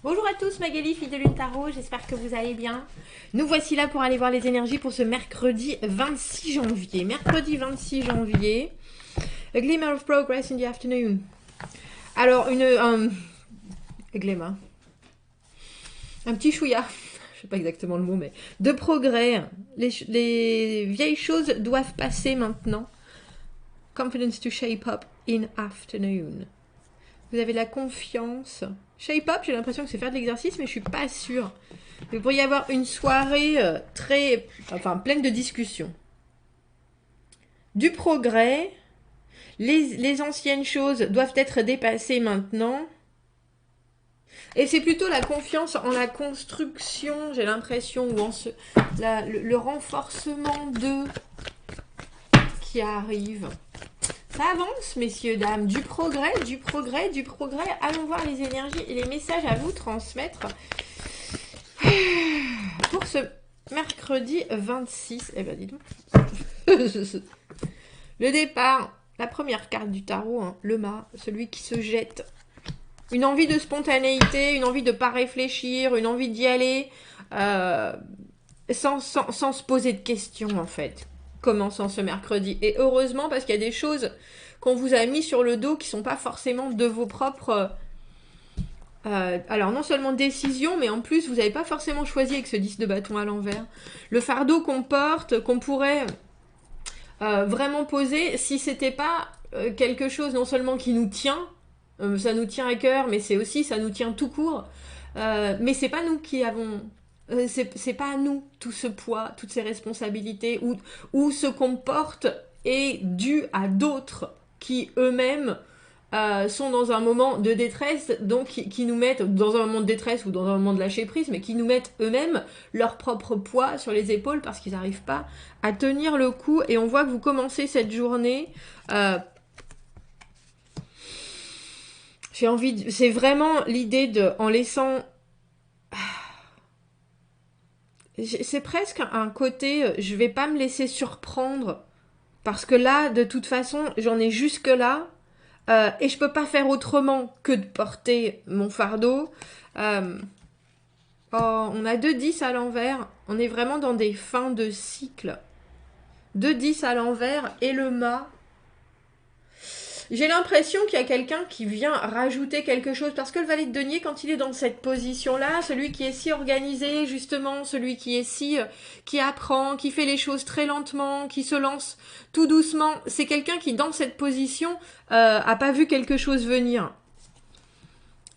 Bonjour à tous, Magali, fille de Lune Tarot, j'espère que vous allez bien. Nous voici là pour aller voir les énergies pour ce mercredi 26 janvier. Mercredi 26 janvier, a glimmer of progress in the afternoon. Alors, un glimmer, un petit chouïa, je sais pas exactement le mot, mais de progrès. Les vieilles choses doivent passer maintenant. Confidence to shape up in afternoon. Vous avez la confiance. Shape up, j'ai l'impression que c'est faire de l'exercice, mais je suis pas sûre. Il pourrait y avoir une soirée pleine de discussions. Du progrès. Les anciennes choses doivent être dépassées maintenant. Et c'est plutôt la confiance en la construction, j'ai l'impression, ou en le renforcement de qui arrive. Ça avance, messieurs, dames. Du progrès, du progrès, du progrès. Allons voir les énergies et les messages à vous transmettre pour ce mercredi 26. Eh ben, dis donc. Le départ, la première carte du tarot, hein, le mât, celui qui se jette. Une envie de spontanéité, une envie de ne pas réfléchir, une envie d'y aller sans se poser de questions, en fait. Commençant ce mercredi. Et heureusement, parce qu'il y a des choses qu'on vous a mis sur le dos qui sont pas forcément de vos propres... alors, non seulement décisions, mais en plus, vous n'avez pas forcément choisi avec ce 10 de bâton à l'envers. Le fardeau qu'on porte, qu'on pourrait vraiment poser, si c'était pas quelque chose non seulement qui nous tient, ça nous tient à cœur, mais c'est aussi, ça nous tient tout court, mais c'est pas nous qui avons... c'est pas à nous tout ce poids, toutes ces responsabilités, ou ce qu'on porte est dû à d'autres qui eux-mêmes sont dans un moment de détresse, donc qui nous mettent dans un moment de détresse ou dans un moment de lâcher prise, mais qui nous mettent eux-mêmes leur propre poids sur les épaules parce qu'ils n'arrivent pas à tenir le coup. Et on voit que vous commencez cette journée. J'ai envie de... C'est vraiment l'idée de... En laissant... C'est presque un côté, je vais pas me laisser surprendre, parce que là, de toute façon, j'en ai jusque là, et je peux pas faire autrement que de porter mon fardeau. On a 2 10 à l'envers, on est vraiment dans des fins de cycle. 2 10 à l'envers et le mât. J'ai l'impression qu'il y a quelqu'un qui vient rajouter quelque chose, parce que le valet de denier, quand il est dans cette position-là, celui qui est si organisé, justement, celui qui est qui apprend, qui fait les choses très lentement, qui se lance tout doucement, c'est quelqu'un qui, dans cette position, a pas vu quelque chose venir.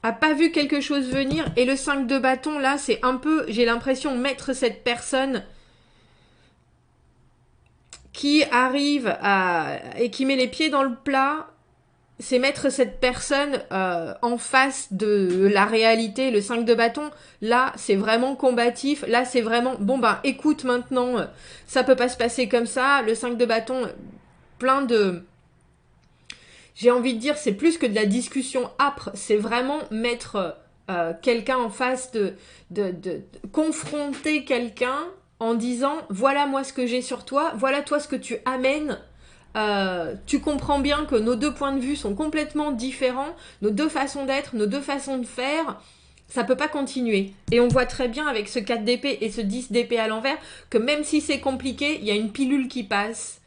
A pas vu quelque chose venir, et le 5 de bâton, là, c'est un peu, j'ai l'impression, mettre cette personne qui arrive et qui met les pieds dans le plat, c'est mettre cette personne en face de la réalité. Le 5 de bâton, là, c'est vraiment combatif. Là, c'est vraiment, bon, ben, écoute, maintenant, ça peut pas se passer comme ça. Le 5 de bâton, plein de... J'ai envie de dire, c'est plus que de la discussion âpre. C'est vraiment mettre quelqu'un en face de confronter quelqu'un en disant, voilà moi ce que j'ai sur toi, voilà toi ce que tu amènes. Tu comprends bien que nos 2 points de vue sont complètement différents, nos 2 façons d'être, nos 2 façons de faire, ça peut pas continuer. Et on voit très bien avec ce 4 d'épée et ce 10 d'épée à l'envers que même si c'est compliqué, il y a une pilule qui passe.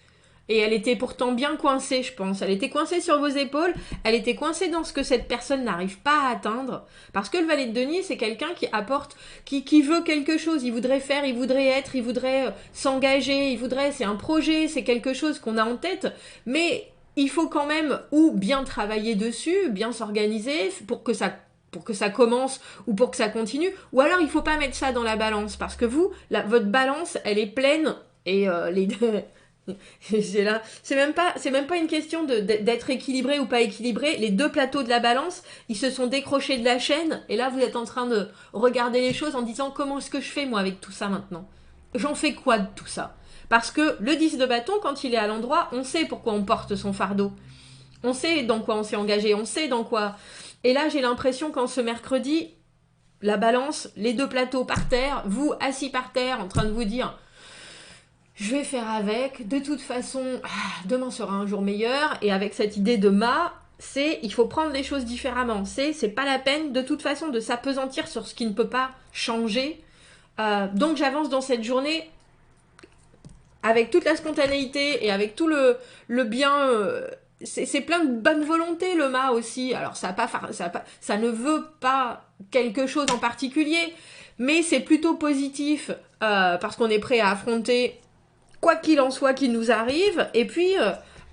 Et elle était pourtant bien coincée, je pense. Elle était coincée sur vos épaules, elle était coincée dans ce que cette personne n'arrive pas à atteindre. Parce que le valet de denier, c'est quelqu'un qui apporte, qui veut quelque chose. Il voudrait faire, il voudrait être, il voudrait s'engager, il voudrait... C'est un projet, c'est quelque chose qu'on a en tête. Mais il faut quand même ou bien travailler dessus, bien s'organiser pour que ça commence ou pour que ça continue. Ou alors, il faut pas mettre ça dans la balance. Parce que vous, votre balance, elle est pleine et les deux... C'est même pas une question d'être équilibré ou pas équilibré. Les 2 plateaux de la balance, ils se sont décrochés de la chaîne. Et là, vous êtes en train de regarder les choses en disant comment est-ce que je fais moi avec tout ça maintenant. J'en fais quoi de tout ça? Parce que le 10 de bâton, quand il est à l'endroit, on sait pourquoi on porte son fardeau. On sait dans quoi on s'est engagé, on sait dans quoi... Et là, j'ai l'impression qu'en ce mercredi, la balance, les 2 plateaux par terre, vous assis par terre en train de vous dire... Je vais faire avec, de toute façon, demain sera un jour meilleur, et avec cette idée de mât, c'est il faut prendre les choses différemment. C'est pas la peine de toute façon de s'apesantir sur ce qui ne peut pas changer. Donc j'avance dans cette journée avec toute la spontanéité et avec tout le bien. C'est plein de bonne volonté le mât aussi. Alors ça ne veut pas quelque chose en particulier, mais c'est plutôt positif parce qu'on est prêt à affronter quoi qu'il en soit qui nous arrive. Et puis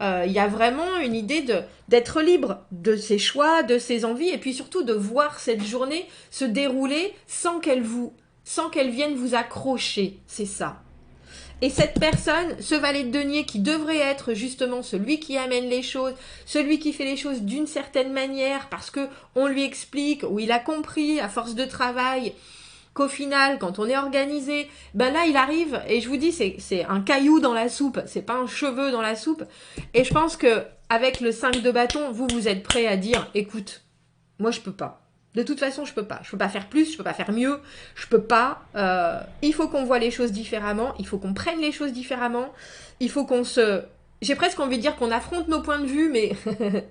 il y a vraiment une idée d'être libre de ses choix, de ses envies, et puis surtout de voir cette journée se dérouler sans qu'elle vienne vous accrocher. C'est ça. Et cette personne, ce valet de denier qui devrait être justement celui qui amène les choses, celui qui fait les choses d'une certaine manière parce que on lui explique ou il a compris à force de travail qu'au final, quand on est organisé, ben là il arrive et je vous dis c'est un caillou dans la soupe, c'est pas un cheveu dans la soupe. Et je pense que avec le 5 de bâton, vous êtes prêt à dire, écoute, moi je peux pas. De toute façon, je peux pas. Je peux pas faire plus, je peux pas faire mieux. Je peux pas. Il faut qu'on voit les choses différemment. Il faut qu'on prenne les choses différemment. Il faut qu'on se... J'ai presque envie de dire qu'on affronte nos points de vue, mais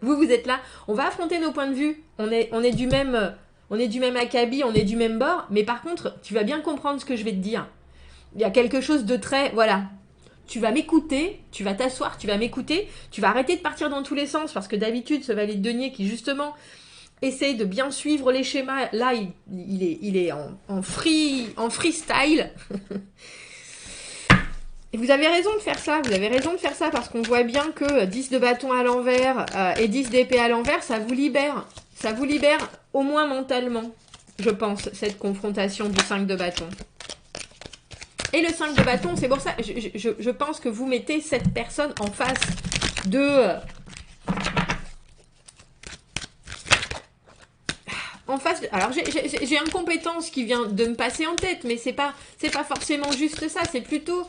vous êtes là. On va affronter nos points de vue. On est du même acabit, on est du même bord. Mais par contre, tu vas bien comprendre ce que je vais te dire. Il y a quelque chose de très... Voilà. Tu vas m'écouter, tu vas t'asseoir, tu vas m'écouter. Tu vas arrêter de partir dans tous les sens parce que d'habitude, ce valet de denier qui justement... essaye de bien suivre les schémas. Là, il est en freestyle. Et vous avez raison de faire ça. Vous avez raison de faire ça parce qu'on voit bien que 10 de bâton à l'envers et 10 d'épée à l'envers, ça vous libère. Ça vous libère au moins mentalement, je pense, cette confrontation du 5 de bâton. Et le 5 de bâton, c'est pour ça, je pense que vous mettez cette personne en face de... en face, alors j'ai une compétence qui vient de me passer en tête, mais c'est pas forcément juste ça, c'est plutôt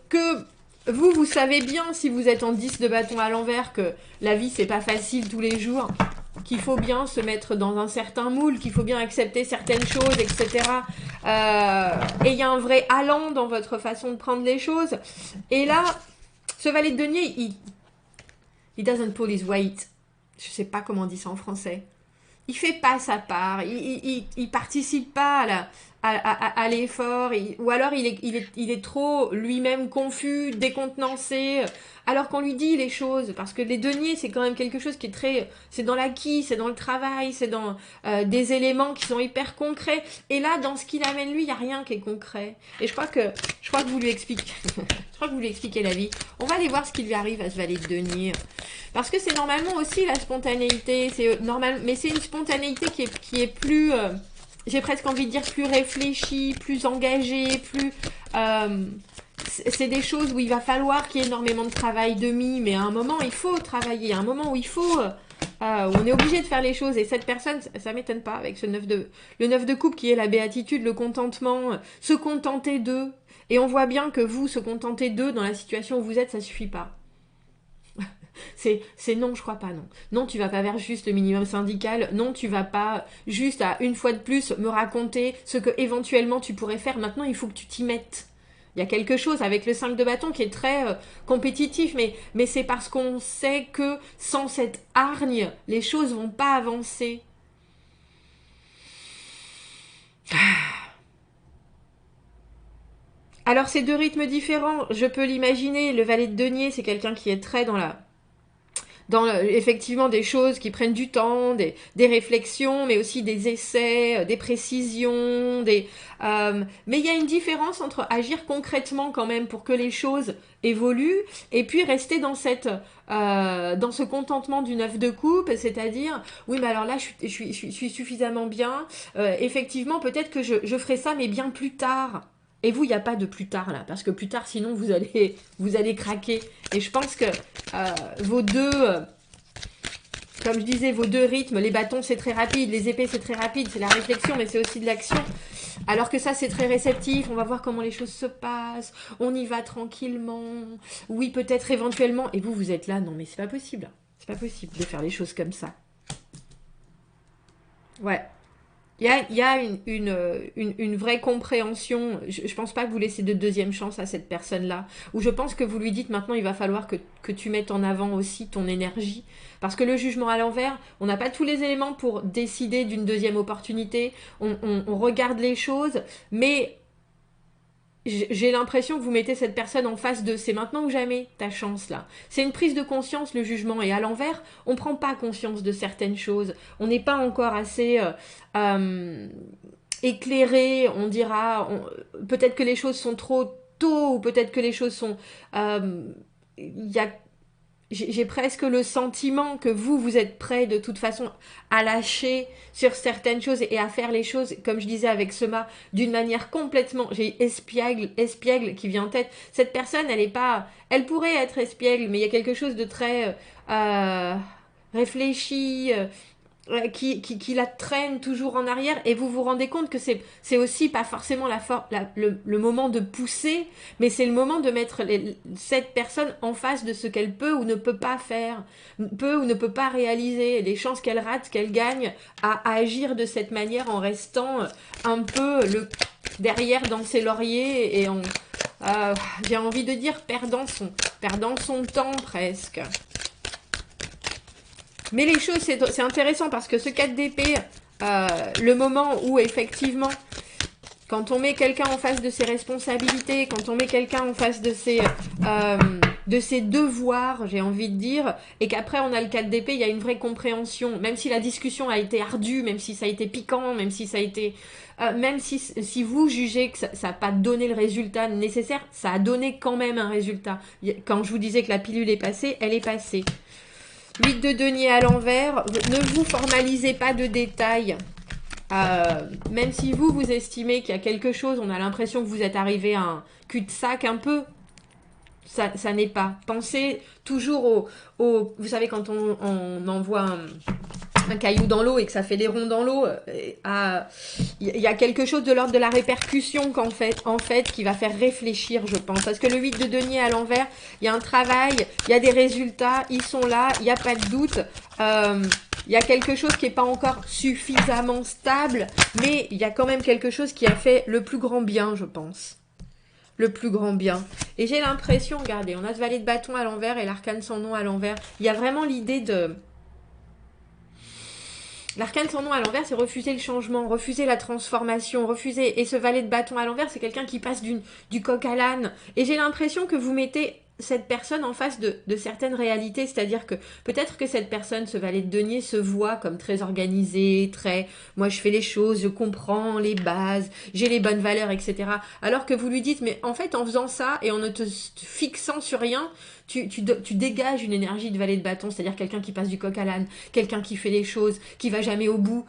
que vous savez bien si vous êtes en 10 de bâton à l'envers que la vie c'est pas facile tous les jours, qu'il faut bien se mettre dans un certain moule, qu'il faut bien accepter certaines choses, etc. Et il y a un vrai allant dans votre façon de prendre les choses. Et là, ce valet de denier, il doesn't pull his weight. Je sais pas comment on dit ça en français. Il fait pas sa part, il participe pas à l'effort, ou alors il est trop lui-même confus, décontenancé, alors qu'on lui dit les choses, parce que les deniers c'est quand même quelque chose qui est très, c'est dans l'acquis, c'est dans le travail, c'est dans des éléments qui sont hyper concrets, et là dans ce qu'il amène lui, il y a rien qui est concret, et je crois que vous lui expliquez, je crois que vous lui expliquez la vie. On va aller voir ce qui lui arrive à ce valet de denier. Parce que c'est normalement aussi la spontanéité, c'est normal, mais c'est une spontanéité qui est plus, j'ai presque envie de dire plus réfléchie, plus engagée, plus, c'est des choses où il va falloir qu'il y ait énormément de travail de mie, mais à un moment il faut travailler, à un moment où il faut, où on est obligé de faire les choses. Et cette personne, ça m'étonne pas avec le 9 de coupe qui est la béatitude, le contentement, se contenter d'eux. Et on voit bien que vous, se contenter d'eux dans la situation où vous êtes, ça suffit pas. C'est non, je crois pas, non. Non, tu vas pas vers juste le minimum syndical. Non, tu vas pas juste à une fois de plus me raconter ce que éventuellement tu pourrais faire. Maintenant, il faut que tu t'y mettes. Il y a quelque chose avec le 5 de bâton qui est très compétitif, mais c'est parce qu'on sait que sans cette hargne, les choses vont pas avancer. Alors, c'est deux rythmes différents. Je peux l'imaginer. Le valet de denier, c'est quelqu'un qui est très effectivement des choses qui prennent du temps, des réflexions, mais aussi des essais, des précisions, mais il y a une différence entre agir concrètement quand même pour que les choses évoluent et puis rester dans dans ce contentement du 9 de coupe, c'est-à-dire oui mais alors là je suis suffisamment bien, effectivement peut-être que je ferai ça mais bien plus tard. Et vous, il n'y a pas de plus tard là, parce que plus tard, sinon vous allez craquer. Et je pense que vos deux, comme je disais, vos deux rythmes, les bâtons c'est très rapide, les épées c'est très rapide, c'est la réflexion, mais c'est aussi de l'action. Alors que ça c'est très réceptif, on va voir comment les choses se passent, on y va tranquillement. Oui, peut-être éventuellement. Et vous êtes là, non mais c'est pas possible. C'est pas possible de faire les choses comme ça. Ouais. Il y a une vraie compréhension. Je pense pas que vous laissez de deuxième chance à cette personne-là. Ou je pense que vous lui dites maintenant, il va falloir que tu mettes en avant aussi ton énergie. Parce que le jugement à l'envers, on n'a pas tous les éléments pour décider d'une deuxième opportunité. On regarde les choses, mais j'ai l'impression que vous mettez cette personne en face de c'est maintenant ou jamais ta chance là. C'est une prise de conscience le jugement et à l'envers, on prend pas conscience de certaines choses. On n'est pas encore assez euh, éclairé, on dira peut-être que les choses sont trop tôt ou peut-être que les choses sont il y a j'ai presque le sentiment que vous êtes prêt de toute façon à lâcher sur certaines choses et à faire les choses, comme je disais avec Sema, d'une manière complètement... J'ai espiègle qui vient en tête. Cette personne, elle est pas... Elle pourrait être espiègle, mais il y a quelque chose de très réfléchi, qui la traîne toujours en arrière et vous vous rendez compte que c'est aussi pas forcément le moment de pousser, mais c'est le moment de mettre cette personne en face de ce qu'elle peut ou ne peut pas faire, peut ou ne peut pas réaliser, les chances qu'elle rate, qu'elle gagne à agir de cette manière en restant un peu derrière dans ses lauriers et j'ai envie de dire perdant son temps presque. Mais les choses, c'est intéressant parce que ce 4 d'épée, le moment où effectivement, quand on met quelqu'un en face de ses responsabilités, quand on met quelqu'un en face de ses devoirs, j'ai envie de dire, et qu'après on a le 4 d'épée, il y a une vraie compréhension, même si la discussion a été ardue, même si ça a été piquant, même si ça a été... même si vous jugez que ça n'a pas donné le résultat nécessaire, ça a donné quand même un résultat. Quand je vous disais que la pilule est passée, elle est passée. 8 de denier à l'envers, ne vous formalisez pas de détails. Même si vous estimez qu'il y a quelque chose, on a l'impression que vous êtes arrivé à un cul-de-sac un peu, ça n'est pas. Pensez toujours vous savez, quand on envoie un caillou dans l'eau et que ça fait des ronds dans l'eau, il y a quelque chose de l'ordre de la répercussion en fait, qui va faire réfléchir, je pense. Parce que le 8 de denier à l'envers, il y a un travail, il y a des résultats, ils sont là, il n'y a pas de doute. Il y a quelque chose qui n'est pas encore suffisamment stable, mais il y a quand même quelque chose qui a fait le plus grand bien, je pense. Le plus grand bien. Et j'ai l'impression, regardez, on a ce valet de bâton à l'envers et l'arcane sans nom à l'envers. Il y a vraiment l'idée de... L'arcane sans nom à l'envers, c'est refuser le changement, refuser la transformation, refuser... Et ce valet de bâton à l'envers, c'est quelqu'un qui passe du coq à l'âne. Et j'ai l'impression que vous mettez cette personne en face de certaines réalités, c'est-à-dire que peut-être que cette personne, ce valet de denier, se voit comme très organisée, très... Moi, je fais les choses, je comprends les bases, j'ai les bonnes valeurs, etc. Alors que vous lui dites, mais en fait, en faisant ça et en ne te fixant sur rien, tu dégages une énergie de valet de bâton, c'est-à-dire quelqu'un qui passe du coq à l'âne, quelqu'un qui fait les choses, qui va jamais au bout.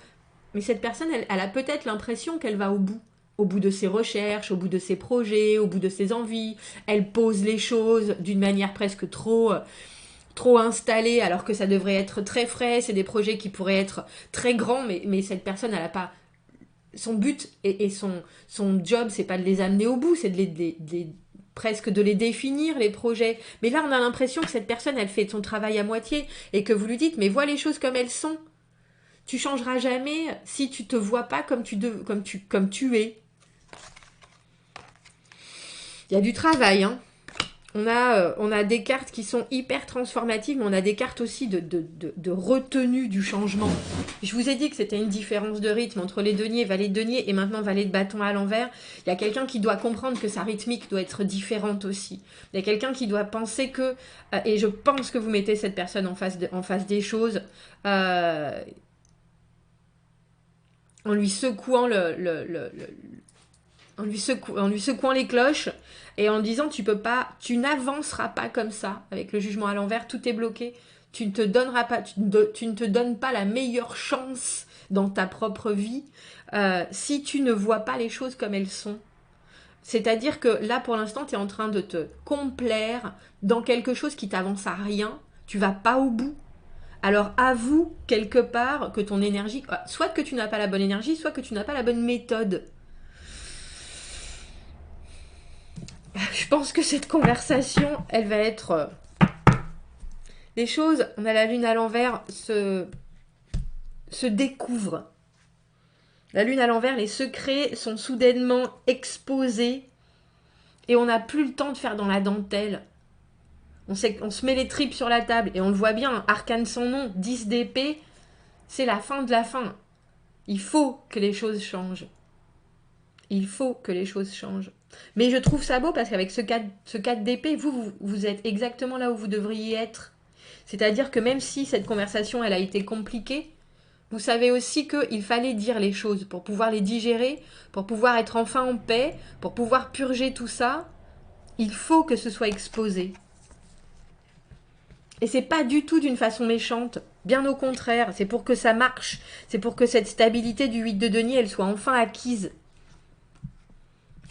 Mais cette personne, elle a peut-être l'impression qu'elle va au bout de ses recherches, au bout de ses projets, au bout de ses envies. Elle pose les choses d'une manière presque trop installée, alors que ça devrait être très frais. C'est des projets qui pourraient être très grands, mais cette personne, elle n'a pas... Son but et son job, c'est pas de les amener au bout, c'est presque de les définir, les projets. Mais là, on a l'impression que cette personne, elle fait son travail à moitié et que vous lui dites, mais vois les choses comme elles sont. Tu changeras jamais si tu te vois pas comme tu es. Il y a du travail, hein. On a des cartes qui sont hyper transformatives, mais on a des cartes aussi de retenue du changement. Je vous ai dit que c'était une différence de rythme entre les deniers, valet de denier et maintenant valet de bâton à l'envers. Il y a quelqu'un qui doit comprendre que sa rythmique doit être différente aussi. Il y a quelqu'un qui doit penser que, et je pense que vous mettez cette personne en face des choses, en lui secouant en lui secouant les cloches et en disant tu n'avanceras pas comme ça avec le jugement à l'envers, tout est bloqué, tu ne te donneras pas, tu ne te donnes pas la meilleure chance dans ta propre vie si tu ne vois pas les choses comme elles sont. C'est-à-dire que là pour l'instant tu es en train de te complaire dans quelque chose qui t'avance à rien, tu vas pas au bout. Alors avoue quelque part que ton énergie, soit que tu n'as pas la bonne énergie, soit que tu n'as pas la bonne méthode. Je pense que cette conversation, elle va être... Les choses, on a la lune à l'envers, se découvrent. La lune à l'envers, les secrets sont soudainement exposés et on n'a plus le temps de faire dans la dentelle. On se met les tripes sur la table et on le voit bien, arcane sans nom, 10 d'épée, c'est la fin de la fin. Il faut que les choses changent. Il faut que les choses changent. Mais je trouve ça beau parce qu'avec ce 4 d'épée, vous êtes exactement là où vous devriez être. C'est-à-dire que même si cette conversation, elle a été compliquée, vous savez aussi qu'il fallait dire les choses pour pouvoir les digérer, pour pouvoir être enfin en paix, pour pouvoir purger tout ça. Il faut que ce soit exposé. Et c'est pas du tout d'une façon méchante. Bien au contraire, c'est pour que ça marche. C'est pour que cette stabilité du 8 de denier, elle soit enfin acquise.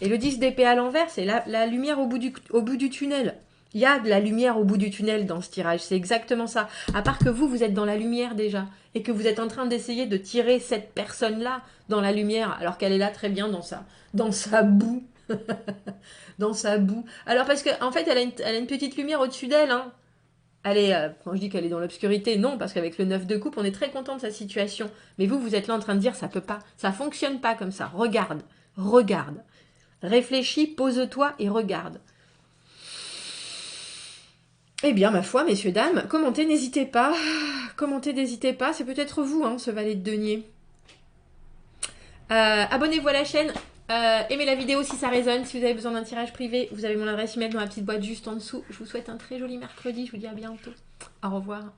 Et le 10 d'épée à l'envers, c'est la lumière au bout du tunnel. Il y a de la lumière au bout du tunnel dans ce tirage, c'est exactement ça. À part que vous êtes dans la lumière déjà, et que vous êtes en train d'essayer de tirer cette personne-là dans la lumière, alors qu'elle est là très bien dans sa boue. Dans sa boue. Alors parce qu'en fait, elle a une petite lumière au-dessus d'elle, hein. Elle est, quand je dis qu'elle est dans l'obscurité, non, parce qu'avec le 9 de coupe, on est très content de sa situation. Mais vous êtes là en train de dire, ça peut pas, ça fonctionne pas comme ça. Regarde, regarde. Réfléchis, pose-toi et regarde. Eh bien, ma foi, messieurs, dames, commentez, n'hésitez pas. Commentez, n'hésitez pas. C'est peut-être vous, hein, ce valet de denier. Abonnez-vous à la chaîne. Aimez la vidéo si ça résonne. Si vous avez besoin d'un tirage privé, vous avez mon adresse email dans la petite boîte juste en dessous. Je vous souhaite un très joli mercredi. Je vous dis à bientôt. Au revoir.